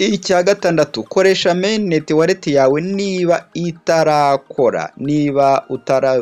Icya gatandatu, koresha mainnet wallet yawe niba itarakora, niba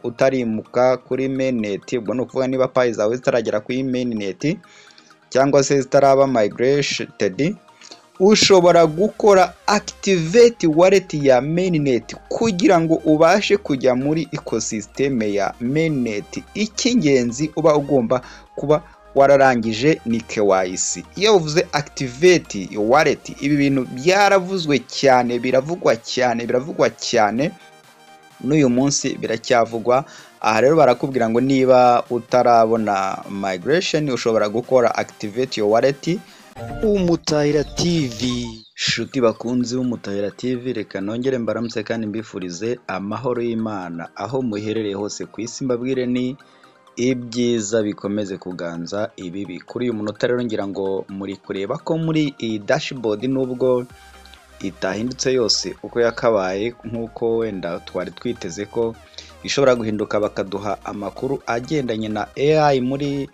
utarimuka kuri mainnet, ubwo ni ukuvuga niba Pi zawe zitaragera kuri mainnet cyangwa se zitaraba migrated, ushobora gukora activate wallet ya mainnet kugira ngo ubashe kujya muri ecosystem ya mainnet. Icy'ingenzi uba ugomba kuba wararangije ni KYC. Iyo uvuze activate wallet, ibi bintu byaravuzwe cyane, biravugwa cyane n'uyu munsi biracyavugwa. Aha rero barakubwira ngo niba utarabona migration ushobora gukora activate your wallet. Umutahira TV, shuti bakunzi b'Umutahira TV, reka nongere mbaramutse kandi mbifurize amahoro y'Imana aho muherereye hose ku isi. Mbabwire ni ibyiza bikomeze kuganza ibibi. Kuri uyu munota rero ngira ngo muri kureba ko muri iyi dashboard nubwo itahindutse yose uko yakabaye nk'uko wenda twari twiteze ko ishobora guhinduka bakaduha amakuru agendanye na AI muri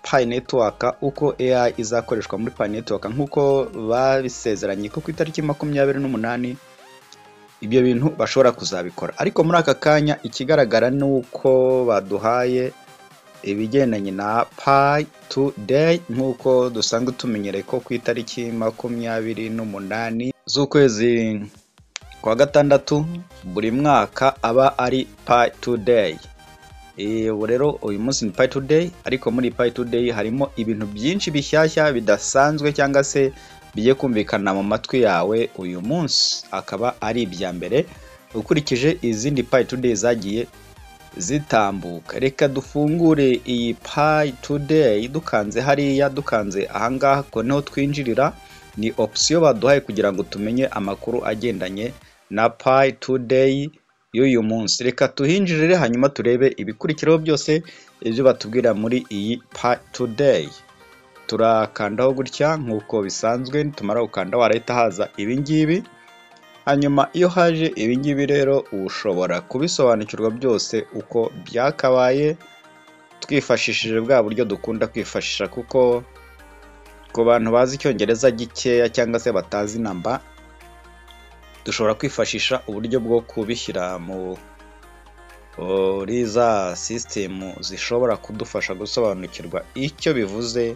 Pi Network, uko AI izakoreshwa muri Pi Network nk'uko babisezeranye ko ku itariki 28 ibyo bintu bashobora kuzabikora. Ariko muri aka kanya ikigaragara ni uko baduhaye ibigendanye na Pi Today nk'uko dusanzwe tumenyereye ko ku itariki 28 z'ukwezi kwa gatandatu buri mwaka aba ari Pi Today. Ubu rero uyu munsi ni Pi Today, ariko muri Pi Today harimo ibintu byinshi bishyashya bidasanzwe cyangwa se bigiye kumvikana mu matwi yawe uyu munsi, akaba ari ibya mbere ukurikije izindi Pi Today zagiye zitambuka. Reka dufungure iyi Pi Today dukanze hariya, dukanze ahangaha ko niho twinjirira. Ni option baduhaye kugira ngo tumenye amakuru agendanye na Pi Today y'uyu munsi. Reka tuhinjirire hanyuma turebe ibikurikiraho byose ibyo batubwira muri iyi Pi Today. Turakandaho gutya nk'uko bisanzwe, tumara gukanda warahita haza ibingibi. Hanyuma iyo haje ibingibi rero ushobora kubisobanukirwa byose uko byakabaye twifashishije bwa buryo dukunda kwifashisha, kuko ku bantu bazi icyongereza gikeya cyangwa se batazi namba, dushobora kwifashisha uburyo bwo kubishyira muri za system zishobora kudufasha gusobanukirwa icyo bivuze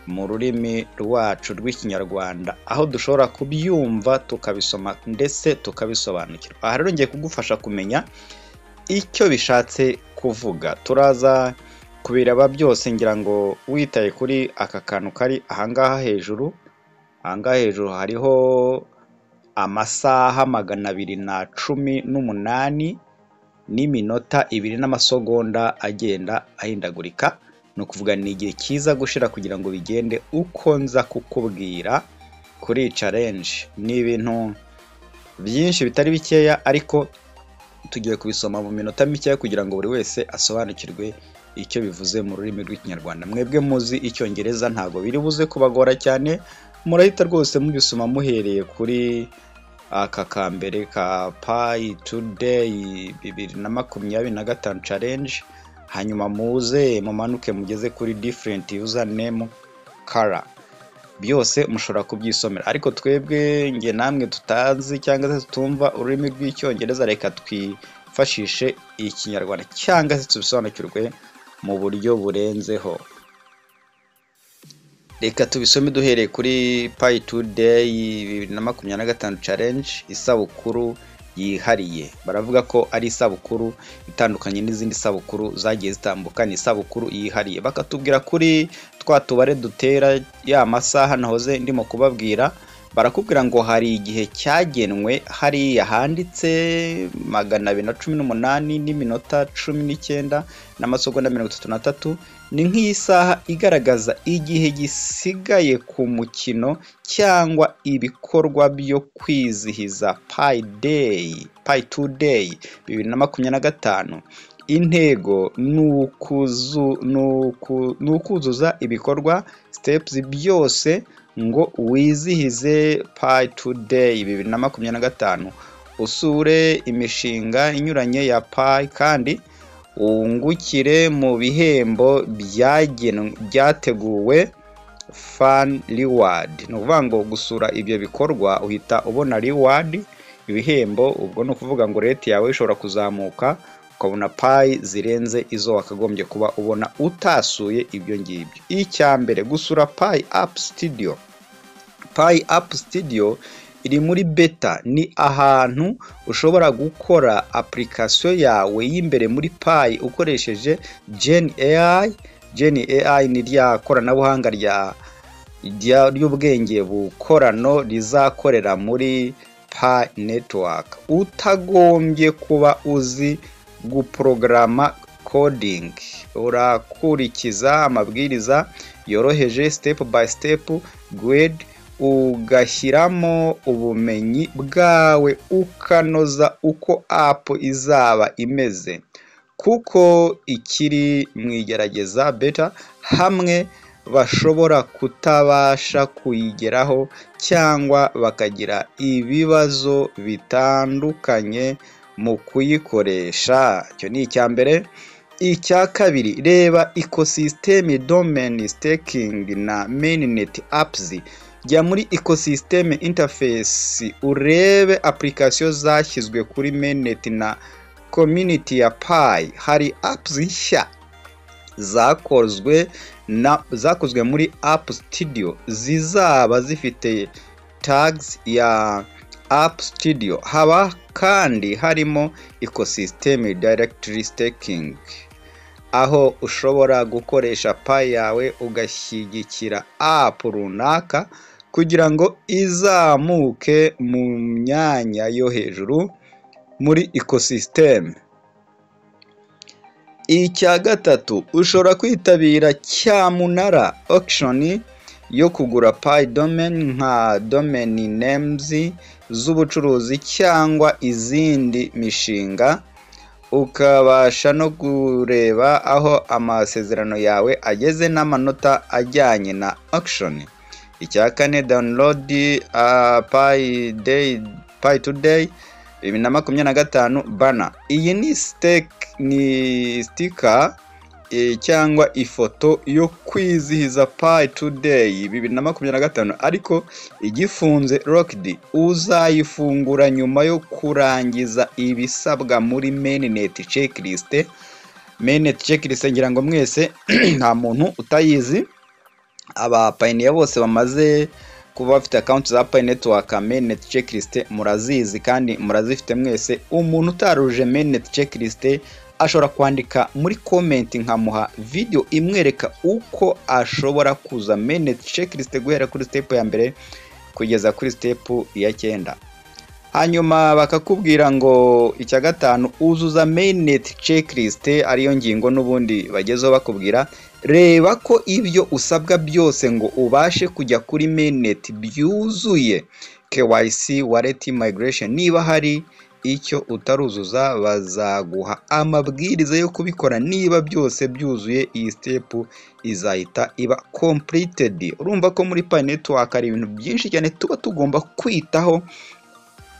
mu rurimi rwacu rw'ikinyarwanda, aho dushobora kubyumva tukabisoma ndetse tukabisobanukirwa. Aha rero ngiye kugufasha kumenya icyo bishatse kuvuga. Turaza kubireba byose ngira ngo witaye kuri aka kantu kari ahangaha hejuru. Ahangaha hejuru hariho amasaha 218 n'iminota 2 n'amasegonda agenda ahindagurika. No kuvuga ni igihe kiza gushira kugira ngo bigende uko nza kukubwira kuri challenge. Ni ibintu byinshi bitari bikeya, ariko tugiye kubisoma mu minota mikeya kugira ngo buri wese asobanukirwe icyo bivuze mu rurimi rw'ikinyarwanda. Mwebwe muzi icyongereza ntago biri buze kubagora cyane, murahita rwose mubisoma muhereye kuri aka kambere ka Pi Today 2025 challenge, hanyuma muze mumanuke mugeze kuri different username color. Byose mushobora kubyisomera, ariko twebwe nge namwe tutazi cyangwa se tutumva ururimi rw'icyongereza, reka twifashishe ikinyarwanda cyangwa se tubisobanukirwe mu buryo burenzeho. Reka tubisome duhereye kuri Pi Today 2025 challenge, isabukuru yihariye. Baravuga ko ari isabukuru itandukanye n'izindi sabukuru zagiye zitambuka, ni isabukuru yihariye. Bakatubwira kuri twa tubare dutera ya masaha nahoze ndimo kubabwira. Barakubwira ngo hari igihe cyagenwe hari yahanditse 218 n'iminota 19 n'amasegonda 33. Ni nk'isaha igaragaza igihe gisigaye ku mukino cyangwa ibikorwa byo kwizihiza Pi Today 2025. Intego nukuzuza ibikorwa steps byose ngo wizihize Pi Today 2025. Usure imishinga inyuranye ya Pi kandi wungukire mu bihembo byateguwe fan reward. Ni ukuvuga ngo gusura ibyo bikorwa uhita ubona reward, ibihembo. Ubwo ni ukuvuga ngo rate yawe ishobora kuzamuka ukabona payi zirenze izo wakagombye kuba ubona utasuye ibyo ngibyo. Icya mbere, gusura Pi App Studio. Pi App Studio iri muri beta, ni ahantu ushobora gukora application yawe y'imbere muri Pi ukoresheje Gen AI. Gen AI ni rya koranabuhanga ry'ubwenge bukorano rizakorera muri Pi network, utagombye kuba uzi guprograma coding. Urakurikiza amabwiriza yoroheje step by step guide, ugashyiramo ubumenyi bwawe ukanoza uko app izaba imeze, kuko ikiri mu igerageza beta, hamwe bashobora kutabasha kuyigeraho cyangwa bakagira ibibazo bitandukanye mu kuyikoresha. Icyo ni icya mbere. Icya kabiri, reba ecosystem domain staking na mainnet apps. Jya muri ecosystem interface urebe application zashyizwe kuri mainnet na community ya Pi. Hari apps nshya zakozwe muri App Studio zizaba zifite tags ya App Studio. Haba kandi harimo ecosystem directory staking, aho ushobora gukoresha Pi yawe ugashyigikira app runaka kugira ngo izamuke mu myanya yo hejuru muri ecosystem. Icya gatatu, ushobora kwitabira cyamunara auction yo kugura Pi domain nka domain names z'ubucuruzi cyangwa izindi mishinga, ukabasha no kureba aho amasezerano yawe ageze n'amanota ajyanye na auction. Icya kane, download Pi Today 2025 banner. Iyi ni sticker cyangwa ifoto yo kwizihiza Pi Today 2025, ariko igifunze locked. Uzayifungura nyuma yo kurangiza ibisabwa muri mainnet checklist. Mainnet checklist ngira ngo mwese nta muntu utayizi. Aba pioneer bose bamaze kuba bafite account za Pi network, mainnet checklist murazizi kandi murazifite mwese. Umuntu utaruje mainnet checklist ashobora kwandika muri comment nkamuha video imwereka uko ashobora kuza mainnet checklist guhera kuri step ya mbere kugeza kuri step ya 9. Hanyuma bakakubwira ngo icya gatanu, uzuza mainnet checklist, ariyo ngingo n'ubundi bagezeho bakubwira reba ko ibyo usabwa byose ngo ubashe kujya kuri mainnet byuzuye. KYC wallet migration, niba hari icyo utaruzuza bazaguha amabwiriza yo kubikora. Niba byose byuzuye, iyi step izahita iba completed. Urumva ko muri Pi network hari ibintu byinshi cyane tuba tugomba kwitaho,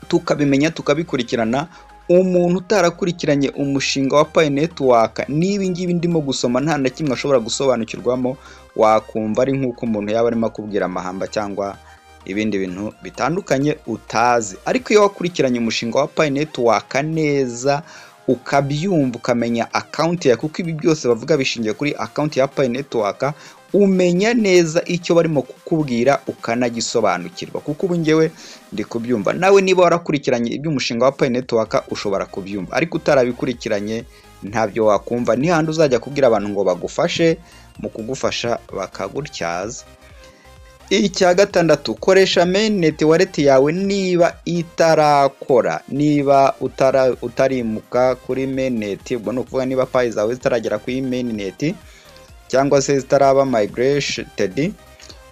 tukabimenya, tukabikurikirana. Umuntu utarakurikiranye umushinga wa Pi network nibi ngibi ndimo gusoma nta na kimwe ashobora gusobanukirwamo, wakumva ari nk'uko umuntu yaba arimo akubwira amahamba cyangwa ibindi bintu bitandukanye utazi. Ariko iyo wakurikiranye umushinga wa Pi network neza, ukabyumva, ukamenya account ya, kuko ibi byose bavuga bishingiye kuri account ya Pi network, umenya neza icyo barimo kukubwira ukanagisobanukirwa. Kuko ubu ngewe ndi kubyumva, nawe niba warakurikiranye iby'umushinga wa Pi network ushobora kubyumva, ariko utarabikurikiranye ntabyo wakumva. Ni handi uzajya kubwira abantu ngo bagufashe, mu kugufasha bakagutyaza. Icya gatandatu, koresha mainnet wallet yawe niba itarakora, niba utarimuka kuri mainnet. Ubwo ni ukuvuga niba Pi zawe zitaragera kuri mainnet cyangwa se zitaraba migrated,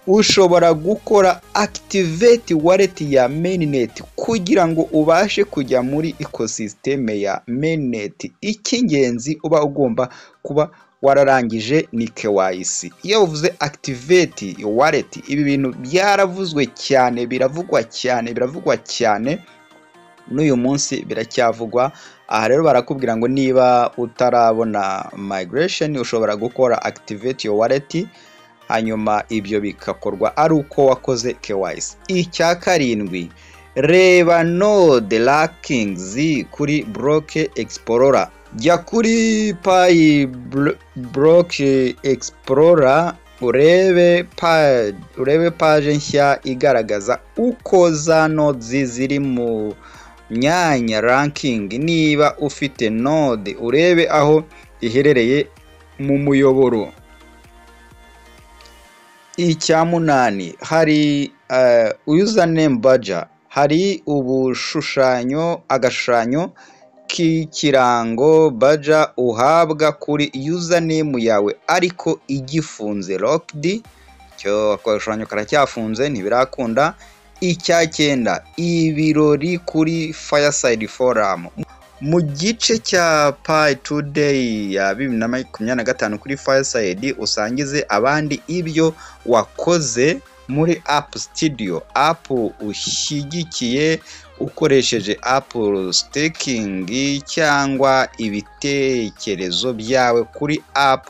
ushobora gukora activate wallet ya mainnet kugira ngo ubashe kujya muri ecosystem ya mainnet. Icy'ingenzi uba ugomba kuba wararangije ni KYC. Iyo uvuze activate wallet, ibi bintu byaravuzwe cyane, biravugwa cyane n'uyu munsi biracyavugwa. Aha rero barakubwira ngo niba utarabona migration ushobora gukora activate your wallet hanyuma ibyo bikakorwa ari uko wakoze KYC. Icya karindwi, reba node rankings kuri Block Explorer. Jya kuri Pi Block Explorer urebe page nshya igaragaza uko za nodes ziri mu myanya ranking. Niba ufite node urebe aho iherereye mu muyoboro. Icya munani, hari username badger. Hari agashushanyo k'ikirango badger uhabwa kuri username yawe ariko igifunze locked. Cyo agashushanyo karacyafunze ntibirakunda. Icya cyenda, ibirori kuri Fireside Forum. Mu gice cya Pi Today ya 2025 kuri Fireside usangize abandi ibyo wakoze muri App Studio, app ushyigikiye ukoresheje Apple staking cyangwa ibitekerezo byawe kuri app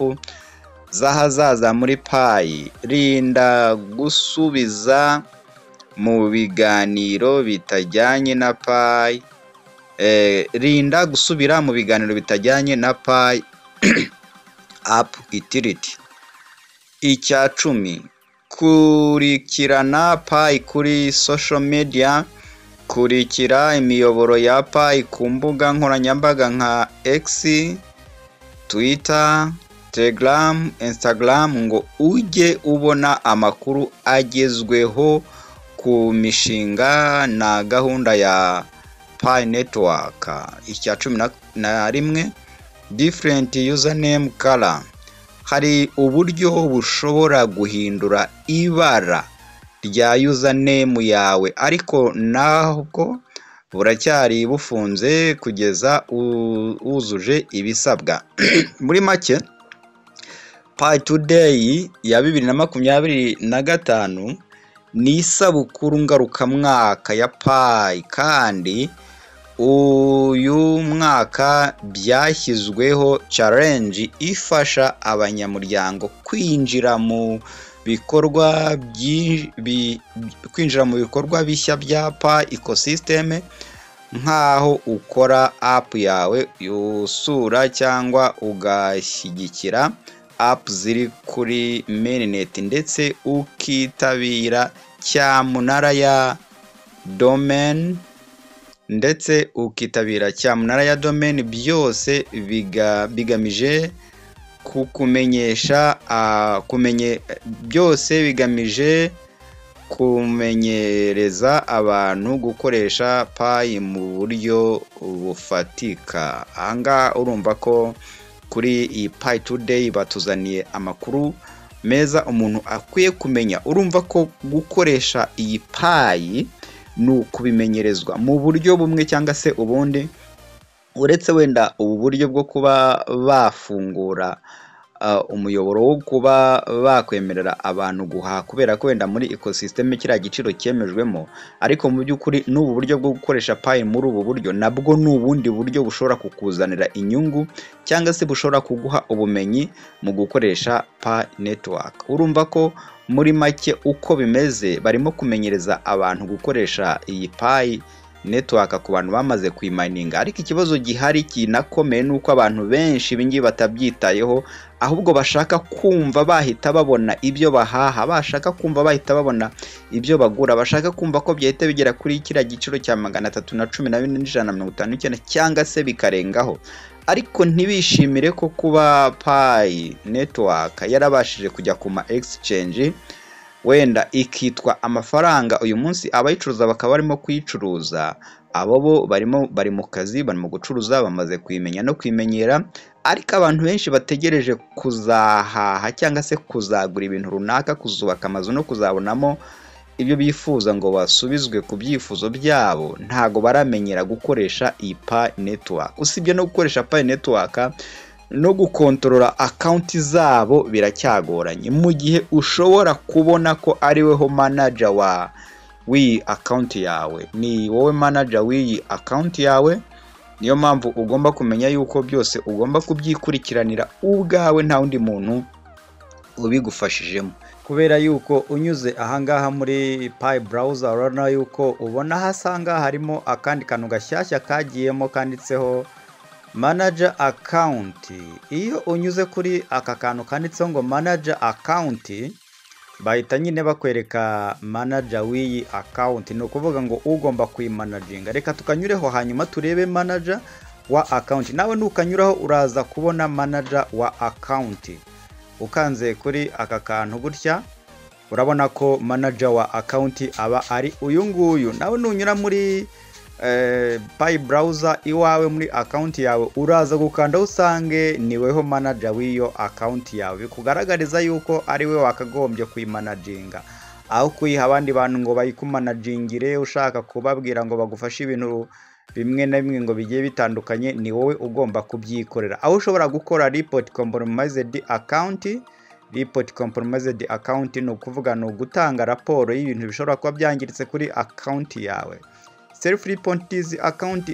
z'ahazaza muri Pi. Rinda gusubiza mu biganiro bitajyanye na Pi. Rinda gusubira mu biganiro bitajyanye na Pi app utility. Icya cumi, kurikirana Pi kuri social media. Kurikira imiyoboro ya Pi ku mbuga nkoranyambaga nka X, Twitter, Telegram, Instagram ngo ujye ubona amakuru agezweho ku mishinga na gahunda ya Pi Network. Icya cumi na rimwe, different username color. Hari uburyo bushobora guhindura ibara rya username yawe ariko nabwo buracyari bufunze kugeza wuzuje ibisabwa. Muri make, Pi Today ya 2025 ni isabukuru ngarukamwaka ya Pi, kandi uyu mwaka byashyizweho challenge ifasha abanyamuryango kwinjira mu bikorwa bishya bya Pi ecosystem, nkaho ukora app yawe, usura cyangwa ugashyigikira app ziri kuri mainnet, ndetse ukitabira cyamunara ya domain, byose bigamije kumenyereza abantu gukoresha Pi mu buryo bufatika. Ahangaha urumva ko kuri iyi Pi Today batuzaniye amakuru meza umuntu akwiye kumenya. Urumva ko gukoresha iyi Pi ni ukubimenyerezwa mu buryo bumwe cyangwa se ubundi, uretse wenda ubu buryo bwo kuba bafungura umuyoboro wo kuba bakwemerera abantu guhaha kubera ko wenda muri ecosystem kiriya giciro cyemejwemo, ariko mu by'ukuri n'ubu buryo bwo gukoresha Pi muri ubu buryo nabwo ni ubundi buryo bushobora kukuzanira inyungu cyangwa se bushobora kuguha ubumenyi mu gukoresha Pi Network. Urumva ko muri make uko bimeze, barimo kumenyereza abantu gukoresha iyi Pi Network ku bantu bamaze kuyimaninga, ariko ikibazo gihari kinakomeye nuko abantu benshi bingi batabyitayeho, ahubwo bashaka kumva bahita babona ibyo bahaha, bashaka kumva bahita babona ibyo bagura, bashaka kumva ko byahita bigera kuri kiriya giciro cya 314,159 cyangwa se bikarengaho, ariko ntibishimire ko kuba Pi Network yarabashije kujya ku ma exchange wenda ikitwa amafaranga. Uyu munsi abayicuruza bakaba barimo kuyicuruza, abo bo bari mu kazi, barimo gucuruza, bamaze kuyimenya no kwimenyera, ariko abantu benshi bategereje kuzahaha cyangwa se kuzagura ibintu runaka, kuzubaka amazu no kuzabonamo ibyo bifuza ngo basubizwe ku byifuzo byabo, ntago baramenyera gukoresha iyi Pi Network. Usibye no gukoresha Pi Network, no gukontorora account zabo biracyagoranye, mu gihe ushobora kubona ko ari weho manager w'iyi account yawe, ni wowe manager w'iyi account yawe. Niyo mpamvu ugomba kumenya yuko byose ugomba kubyikurikiranira ubwawe, nta wundi muntu ubigufashijemo. kubera yuko unyuze ahangaha muri Pi browser urabona yuko ubona hasanga harimo akandi kantu gashyashya kagiyemo kanditseho manager account. Iyo unyuze kuri aka kantu kanditseho ngo manager account, bahita nyine bakwereka manager w'iyi account, ni ukuvuga ngo ugomba kuyimanaginga. Reka tukanyureho hanyuma turebe manager wa account. Nawe nukanyuraho uraza kubona manager wa account. Ukanze kuri aka kantu gutya urabona ko manager wa account aba ari uyu nguyu. Nawe nunyura muri Pi browser iwawe muri account yawe uraza gukanda usange niweho manager w'iyo account yawe, bikugaragariza yuko ari we wakagombye kuyimanaginga aho kuyiha abandi bantu ngo bayikumanagingire ushaka kubabwira ngo bagufashe ibintu bimwe na bimwe ngo bigiye bitandukanye. Ni wowe ugomba kubyikorera, aho ushobora gukora report compromised account. Report compromised account ni ukuvuga no gutanga raporo y'ibintu bishobora kuba byangiritse kuri account yawe. Self report is account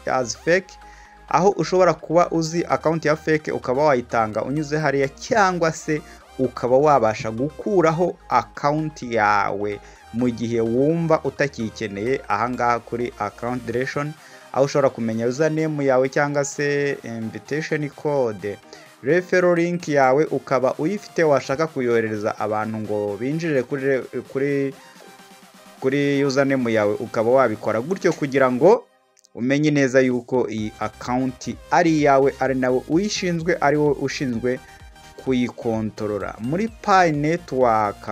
as fake, aho ushobora kuba uzi account ya fake ukaba wayitanga unyuze hariya, cyangwa se ukaba wabasha gukuraho account yawe mu gihe wumva utakikeneye. Ahangaha kuri account deletion, aho ushobora kumenya username yawe cyangwa se invitation code, referral link yawe ukaba uyifite washaka kuyohereza abantu ngo binjire kuri username yawe, ukaba wabikora gutyo kugira ngo umenye neza yuko iyi account ari yawe, ari nawe uyishinzwe, ari wowe ushinzwe kuyikontorora. Muri Pi network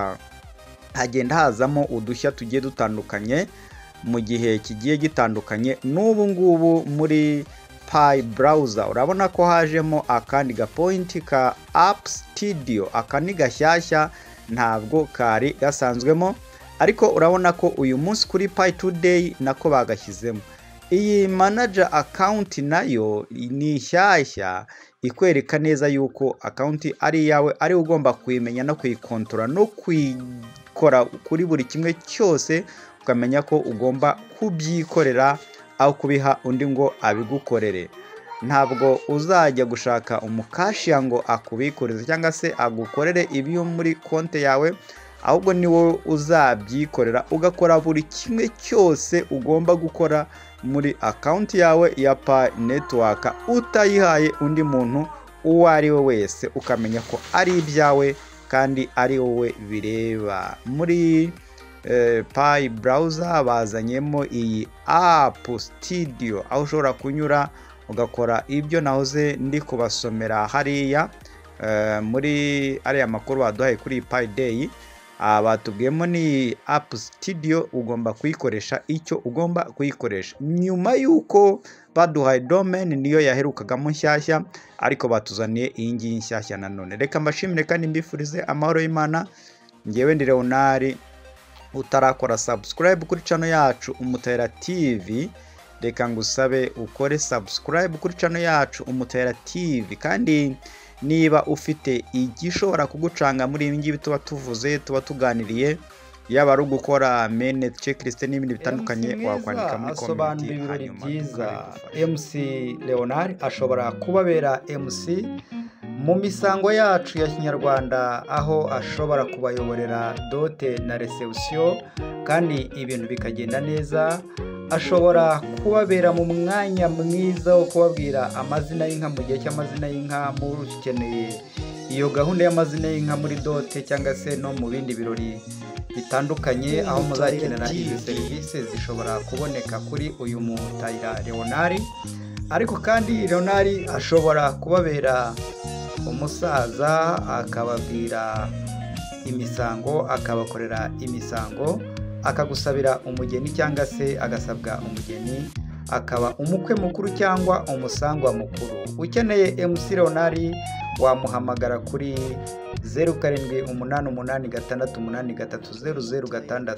hagenda hazamo udushya tugiye dutandukanye mu gihe kigiye gitandukanye. N'ubu ngubu muri Pi browser urabona ko hajemo akandi gapoint ka App Studio. Aka ni gashyashya ntabwo kari gasanzwemo, ariko urabona ko uyu munsi kuri Pi Today nako bagashyizemo. Iyi manager account nayo ni shyashya ikwereka neza yuko account ari yawe, ari ugomba kuyimenya no kuyikontorora no kuyikora kuri buri kimwe cyose, ukamenya ko ugomba kubyikorera aho kubiha undi ngo abigukorere. Ntabwo uzajya gushaka umukashiya ngo akubikoreze cyangwa se agukorere ibyo muri konti yawe, ahubwo ni wowe uzabyikorera ugakora buri kimwe cyose ugomba gukora muri account yawe ya Pi network utayihaye undi muntu uwo ari we wese, ukamenya ko ari ibyawe kandi ari wowe bireba. Muri Pi browser bazanyemo iyi App Studio, aho ushobora kunyura ugakora ibyo nahoze ndi kubasomera hariya muri ariya makuru baduhaye kuri Pi Day. Batubwiyemo ni App Studio ugomba kuyikoresha icyo ugomba kuyikoresha. Nyuma yuko baduhaye domain niyo yaherukagamo nshyashya, ariko batuzaniye iyi ngiyi nshyashya nanone. Reka mbashimire kandi mbifurize amahoro y'Imana. Ngewe ndi Leonard, utarakora subscribe kuri channel yacu Umutahira TV, reka ngusabe ukore subscribe kuri channel yacu Umutahira TV. Kandi niba ufite igishobora kugucanga muri ibi ngibi tuba tuvuze, tuba tuganiriye, yaba ari ugukora mainnet checklist n'ibindi bitandukanye, wakwandika muri comment. Ibirori byiza, MC Leonard ashobora kubabera MC mu misango yacu ya Kinyarwanda, aho ashobora kubayoborera dote na reception kandi ibintu bikagenda neza. Ashobora kubabera mu mwanya mwiza wo kubabwira amazina y'inka mu gihe cy'amazina y'inka, mukeneye iyo gahunda y'amazina y'inka muri dote cyangwa se no mu bindi birori bitandukanye, aho muzakenera izi serivisi zishobora kuboneka kuri uyu Mutahira Leonard. Ariko kandi Leonard ashobora kubabera umusaza, akababwira imisango, akabakorera imisango, akagusabira umugeni cyangwa se agasabwa umugeni, akaba umukwe mukuru cyangwa umusangwa mukuru. Ukeneye MC Leonard wamuhamagara kuri 0788868006.